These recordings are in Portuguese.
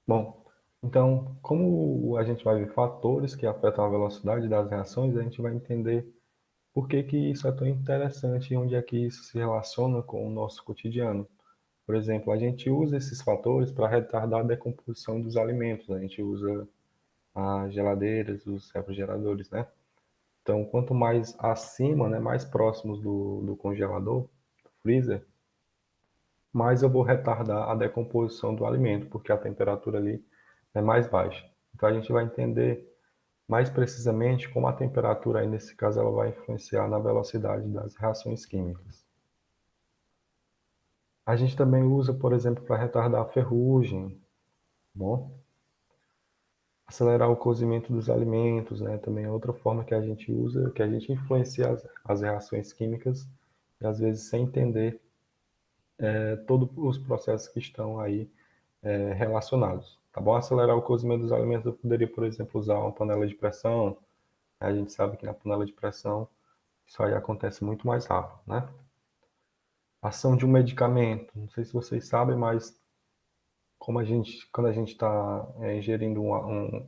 Bom, então, como a gente vai ver fatores que afetam a velocidade das reações, a gente vai entender por que que isso é tão interessante e onde é que isso se relaciona com o nosso cotidiano. Por exemplo, a gente usa esses fatores para retardar a decomposição dos alimentos. A gente usa as geladeiras, os refrigeradores, né? Então, quanto mais acima, né, mais próximos do congelador, do freezer, mais eu vou retardar a decomposição do alimento, porque a temperatura ali é mais baixa. Então, a gente vai entender mais precisamente como a temperatura, aí, nesse caso, ela vai influenciar na velocidade das reações químicas. A gente também usa, por exemplo, para retardar a ferrugem, bom? Acelerar o cozimento dos alimentos, né? Também é outra forma que a gente usa, que a gente influencia as reações químicas, e às vezes sem entender todos os processos que estão aí relacionados. Tá bom? Acelerar o cozimento dos alimentos, eu poderia, por exemplo, usar uma panela de pressão. A gente sabe que na panela de pressão isso aí acontece muito mais rápido, né? Ação de um medicamento, não sei se vocês sabem, mas quando a gente está ingerindo um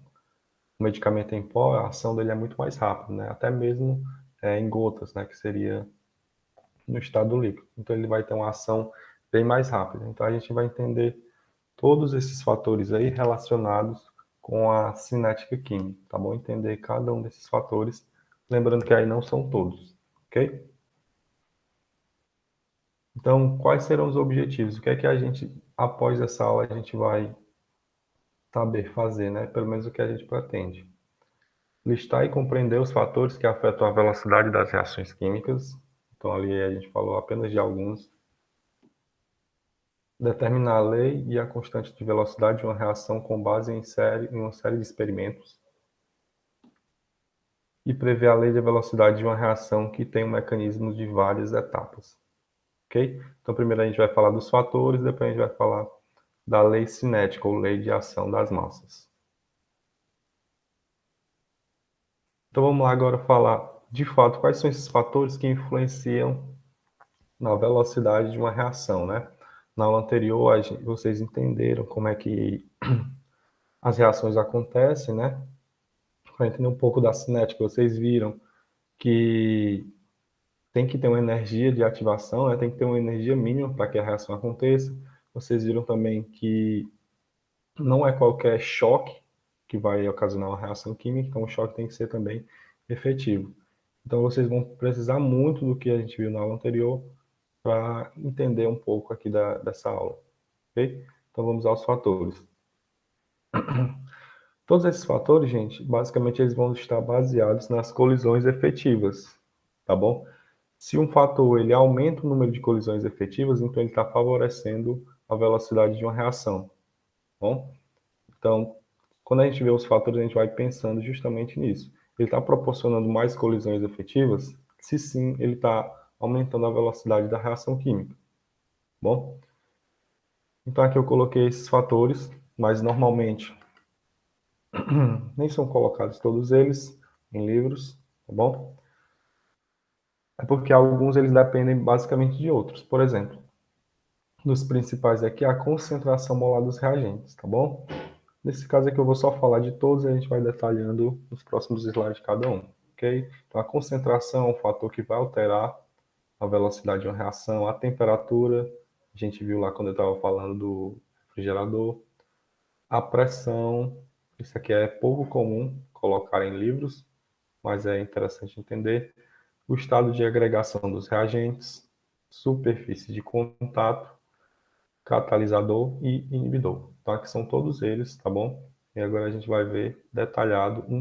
medicamento em pó, a ação dele é muito mais rápida, né? Até mesmo em gotas, né? Que seria no estado líquido. Então ele vai ter uma ação bem mais rápida. Então a gente vai entender todos esses fatores aí relacionados com a cinética química, tá bom? Entender cada um desses fatores, lembrando que aí não são todos, ok? Então, quais serão os objetivos? O que é que a gente, após essa aula, a gente vai saber fazer, né? Pelo menos o que a gente pretende. Listar e compreender os fatores que afetam a velocidade das reações químicas. Então, ali a gente falou apenas de alguns. Determinar a lei e a constante de velocidade de uma reação com base em uma série de experimentos. E prever a lei de velocidade de uma reação que tem um mecanismo de várias etapas. Ok? Então, primeiro a gente vai falar dos fatores, depois a gente vai falar da lei cinética, ou lei de ação das massas. Então, vamos lá agora falar, de fato, quais são esses fatores que influenciam na velocidade de uma reação, né? Na aula anterior, vocês entenderam como é que as reações acontecem, né? Para entender um pouco da cinética, vocês viram que tem que ter uma energia de ativação, né? Tem que ter uma energia mínima para que a reação aconteça. Vocês viram também que não é qualquer choque que vai ocasionar uma reação química, então o choque tem que ser também efetivo. Então vocês vão precisar muito do que a gente viu na aula anterior para entender um pouco aqui dessa aula, ok? Então vamos aos fatores. Todos esses fatores, gente, basicamente eles vão estar baseados nas colisões efetivas, tá bom? Se um fator ele aumenta o número de colisões efetivas, então ele está favorecendo a velocidade de uma reação, tá bom? Então, quando a gente vê os fatores, a gente vai pensando justamente nisso. Ele está proporcionando mais colisões efetivas? Se sim, ele está aumentando a velocidade da reação química, tá bom? Então aqui eu coloquei esses fatores, mas normalmente nem são colocados todos eles em livros, tá bom? É porque alguns eles dependem basicamente de outros. Por exemplo, dos principais aqui, a concentração molar dos reagentes, tá bom? Nesse caso aqui eu vou só falar de todos e a gente vai detalhando nos próximos slides de cada um, ok? Então a concentração é um fator que vai alterar a velocidade de uma reação, a temperatura, a gente viu lá quando eu estava falando do refrigerador, a pressão, isso aqui é pouco comum colocar em livros, mas é interessante entender, o estado de agregação dos reagentes, superfície de contato, catalisador e inibidor. Então aqui são todos eles, tá bom? E agora a gente vai ver detalhado um